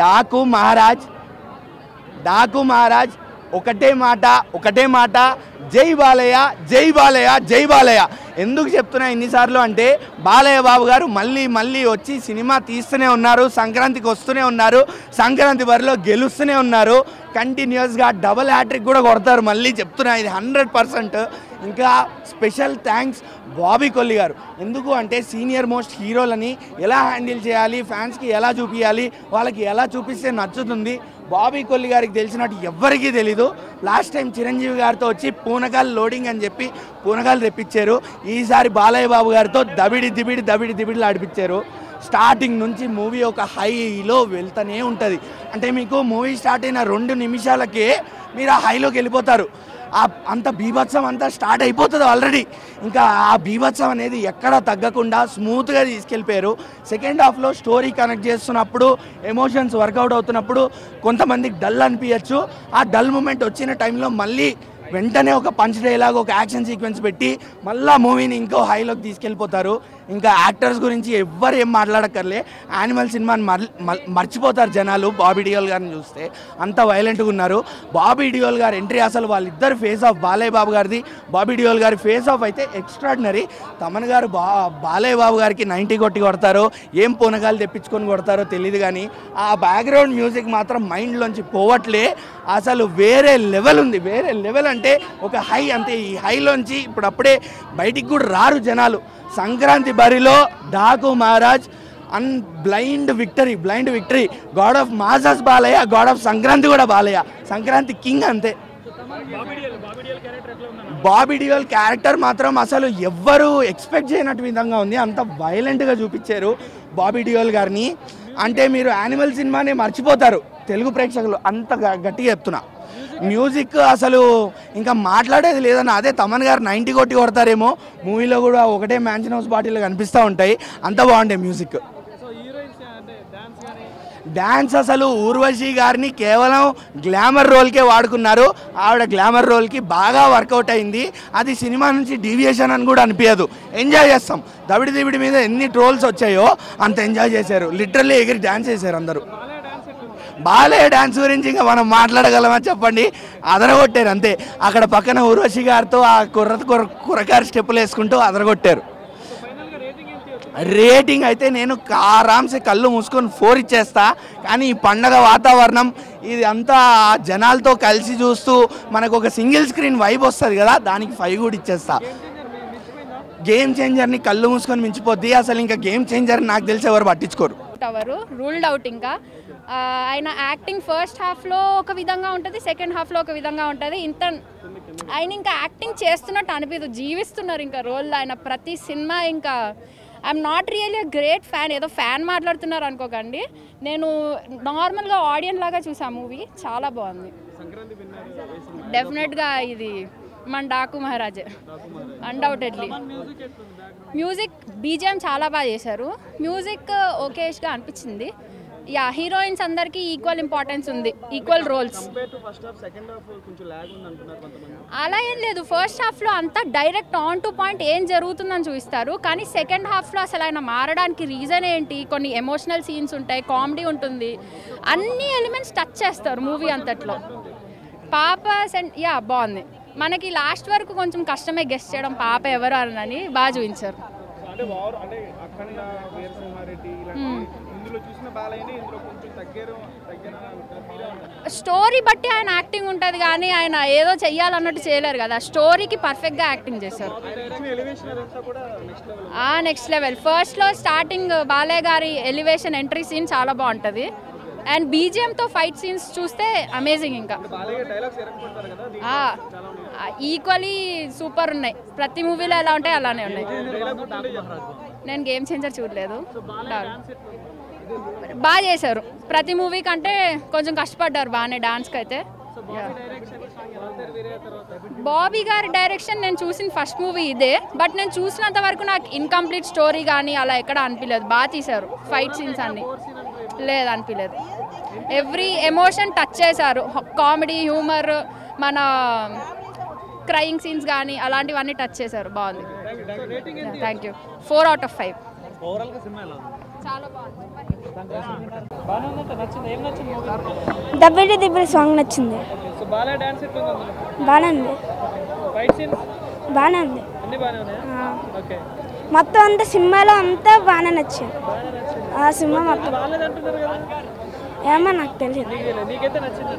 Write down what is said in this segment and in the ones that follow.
డాకు మహారాజ్ ఒకటే మాట జై బాలయ్య జై బాలయ్య జై బాలయ్య. ఎందుకు చెప్తున్నా ఇన్నిసార్లు అంటే బాలయ్య బాబు గారు మళ్ళీ వచ్చి సినిమా తీస్తూనే ఉన్నారు, సంక్రాంతికి వస్తూనే ఉన్నారు, సంక్రాంతి బరిలో గెలుస్తూనే ఉన్నారు, కంటిన్యూస్గా డబుల్ హ్యాట్రిక్ కూడా కొడతారు. మళ్ళీ చెప్తున్నా ఇది 100%. ఇంకా స్పెషల్ థ్యాంక్స్ బాబీ కొల్లి గారు. ఎందుకు అంటే సీనియర్ మోస్ట్ హీరోలని ఎలా హ్యాండిల్ చేయాలి, ఫ్యాన్స్కి ఎలా చూపించాలి, వాళ్ళకి ఎలా చూపిస్తే నచ్చుతుంది, బాబీ కొల్లి గారికి తెలిసినట్టు ఎవ్వరికీ తెలీదు. లాస్ట్ టైం చిరంజీవి గారితో వచ్చి పూనకాలు లోడింగ్ అని చెప్పి పూనకాలు తెప్పించారు. ఈసారి బాలయ్య బాబు గారితో దబిడిలు ఆడిపించారు. స్టార్టింగ్ నుంచి మూవీ ఒక హైలో వెళ్తూనే ఉంటుంది. అంటే మీకు మూవీ స్టార్ట్ అయిన 2 నిమిషాలకే మీరు ఆ హైలోకి వెళ్ళిపోతారు. అంత బీభత్సం అంతా స్టార్ట్ అయిపోతుంది ఆల్రెడీ. ఇంకా ఆ బీభత్సం అనేది ఎక్కడా తగ్గకుండా స్మూత్గా తీసుకెళ్ళిపోయారు. సెకండ్ హాఫ్లో స్టోరీ కనెక్ట్ చేస్తున్నప్పుడు, ఎమోషన్స్ వర్కౌట్ అవుతున్నప్పుడు కొంతమందికి డల్ అనిపించచ్చు. ఆ డల్ మూమెంట్ వచ్చిన టైంలో మళ్ళీ వెంటనే ఒక పంచ్ డైలాగ్, ఒక యాక్షన్ సీక్వెన్స్ పెట్టి మళ్ళీ మూవీని ఇంకో హైలోకి తీసుకెళ్ళిపోతారు. ఇంకా యాక్టర్స్ గురించి ఎవ్వరు ఏం మాట్లాడక్కర్లే. యానిమల్ సినిమాని మర్చిపోతారు జనాలు బాబీ డియోల్ గారిని చూస్తే, అంత వైలెంట్గా ఉన్నారు. బాబీ డియోల్ గారి ఎంట్రీ అసలు వాళ్ళిద్దరు ఫేస్ ఆఫ్, బాలయ్య బాబు గారిది బాబీ డియోల్ గారి ఫేస్ ఆఫ్ అయితే ఎక్స్ట్రాడినరీ. తమన్ గారు బాలయ్య బాబు గారికి 90 కొట్టి కొడతారో, ఏం పూనకాలు తెప్పించుకొని కొడతారో తెలియదు, కానీ ఆ బ్యాక్గ్రౌండ్ మ్యూజిక్ మాత్రం మైండ్లోంచి పోవట్లే. అసలు వేరే లెవెల్ ఉంది. వేరే లెవెల్ అంటే ఒక హై అంతే. ఈ హైలోంచి ఇప్పుడప్పుడే బయటికి కూడా రారు జనాలు. సంక్రాంతి బరిలో Daaku Maharaj blind victory. God of masses Balayya, God of Sankranti కూడా బాలయ్య, సంక్రాంతి కింగ్ అంతే. బాబీ డియోల్ క్యారెక్టర్ మాత్రం అసలు ఎవ్వరు ఎక్స్పెక్ట్ చేయనట్టు విధంగా ఉంది. అంత వైలెంట్గా చూపించారు బాబీ డియోల్ గారిని. అంటే మీరు యానిమల్ సినిమాని మర్చిపోతారు తెలుగు ప్రేక్షకులు, అంత గట్టిగా చెప్తున్నా. మ్యూజిక్ అసలు ఇంకా మాట్లాడేది లేదన్న. అదే తమన్ గారు 90 కొట్టి కొడతారేమో, మూవీలో కూడా ఒకటే మ్యాన్షన్ హౌస్ బాటిల్ కనిపిస్తూ ఉంటాయి, అంత బాగుంటాయి మ్యూజిక్. డ్యాన్స్ అసలు ఊర్వశి గారిని కేవలం గ్లామర్ రోల్కే వాడుకున్నారు. ఆవిడ గ్లామర్ రోల్కి బాగా వర్కౌట్ అయింది. అది సినిమా నుంచి డీవియేషన్ అని కూడా అనిపించదు, ఎంజాయ్ చేస్తాం. దబిడి మీద ఎన్ని ట్రోల్స్ వచ్చాయో అంత ఎంజాయ్ చేశారు. లిటరల్లీ ఎగిరి డ్యాన్స్ చేశారు అందరూ. బాలయ్య డ్యాన్స్ గురించి ఇంకా మనం మాట్లాడగలమని చెప్పండి, అదరగొట్టారు అంతే. అక్కడ పక్కన ఊర్వశి గారితో ఆ కుర్రకారు స్టెప్పులు వేసుకుంటూ అదరగొట్టారు. రేటింగ్ అయితే నేను ఆరామ్సే కళ్ళు మూసుకొని 4 ఇచ్చేస్తా. కానీ ఈ పండగ వాతావరణం ఇది అంతా జనాలతో కలిసి చూస్తూ మనకు ఒక సింగిల్ స్క్రీన్ వైబ్ వస్తుంది కదా, దానికి 5 కూడా ఇచ్చేస్తా. గేమ్ చేంజర్ని కళ్ళు మూసుకొని మించిపోద్ది. అసలు ఇంకా గేమ్ చేంజర్ నాకు తెలిసి ఎవరు పట్టించుకోరు. Ruled out. ఇంకా ఆయన యాక్టింగ్ ఫస్ట్ హాఫ్లో ఒక విధంగా ఉంటుంది, సెకండ్ హాఫ్లో ఒక విధంగా ఉంటుంది. ఆయన ఇంకా యాక్టింగ్ చేస్తున్నట్టు అనిపించదు, జీవిస్తున్నారు ఇంకా రోల్. ఆయన ప్రతి సినిమా ఇంకా I'm not really great fan, ఏదో ఫ్యాన్ మాట్లాడుతున్నారు అనుకోకండి. నేను నార్మల్గా ఆడియన్స్ లాగా చూసా మూవీ, చాలా బాగుంది. డెఫినెట్గా ఇది మన డాకు మహారాజే అన్డౌటెడ్లీ. మ్యూజిక్ బీజిఎం చాలా బాగా చేశారు. మ్యూజిక్ ఓకేష్గా అనిపించింది. యా, హీరోయిన్స్ అందరికీ ఈక్వల్ ఇంపార్టెన్స్ ఉంది, ఈక్వల్ రోల్స్. అలా ఏం లేదు, ఫస్ట్ హాఫ్లో అంతా డైరెక్ట్ ఆన్ టు పాయింట్ ఏం జరుగుతుందని చూపిస్తారు. కానీ సెకండ్ హాఫ్లో అసలు ఆయన మారడానికి రీజన్ ఏంటి, కొన్ని ఎమోషనల్ సీన్స్ ఉంటాయి, కామెడీ ఉంటుంది, అన్ని ఎలిమెంట్స్ టచ్ చేస్తారు మూవీ అంతట్లో. పాప యా బాగుంది. మనకి లాస్ట్ వరకు కొంచెం కష్టమే గెస్ట్ చేయడం పాప ఎవరు అని బాగా చూపించారు. స్టోరీ బట్టి ఆయన యాక్టింగ్ ఉంటుంది, కానీ ఆయన ఏదో చెయ్యాలన్నట్టు చేయలేరు కదా. స్టోరీకి పర్ఫెక్ట్గా యాక్టింగ్ చేశారు. Next level. ఫస్ట్లో స్టార్టింగ్ బాలయ్య గారి ఎలివేషన్ ఎంట్రీ సీన్ చాలా బాగుంటుంది. అండ్ బీజిఎంతో ఫైట్ సీన్స్ చూస్తే అమేజింగ్. ఇంకా ఈక్వలీ సూపర్ ఉన్నాయి. ప్రతి మూవీలో ఎలా ఉంటాయి అలానే ఉన్నాయి. నేను గేమ్ చేంజర్ చూడలేదు, బాగా చేశారు. ప్రతి మూవీ కంటే కొంచెం కష్టపడ్డారు బాగానే డాన్స్కి అయితే. బాబీ గారి డైరెక్షన్ నేను చూసిన ఫస్ట్ మూవీ ఇదే, బట్ నేను చూసినంత వరకు నాకు ఇన్కంప్లీట్ స్టోరీ కానీ అలా ఎక్కడ అనిపించలేదు. బాగా తీశారు ఫైట్ సీన్స్ అన్ని, లేదు అనిపించలేదు. ఎవ్రీ ఎమోషన్ టచ్ చేశారు. కామెడీ, హ్యూమర్, మన క్రయింగ్ సీన్స్ కానీ అలాంటివన్నీ టచ్ చేశారు. బాగుంది. Thank you. 4 out of 5. Overall గా సినిమా ఎలా ఉంది? చాలా బాగుంది. బాగానే ఉందంటే నచ్చింది. ఏం నచ్చింది మూవీ? దబ్బిడి దిబ్బడి సాంగ్ నచ్చింది. సో బాలయ్య డాన్స్ ఎట్లుంది అందులో? బాగానే ఉంది. ఫైట్ సీన్స్ బాగానే ఉంది. అన్ని బాగానే ఉన్నాయా? ఓకే. మొత్తం అంతా సినిమాలో అంతా బాగానే నచ్చింది. బాగానే నచ్చింది. ఆ సినిమా మొత్తం బాగాలేదు అంటున్నారు కదా? ఏమో నాకు తెలియదు. నీకైతే నచ్చింది.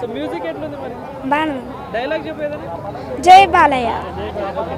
సో మ్యూజిక్ ఎట్లుంది మరి? బాగానే ఉంది. డైలాగ్ చెప్పేదని జై బాలయ్య. ఓకే.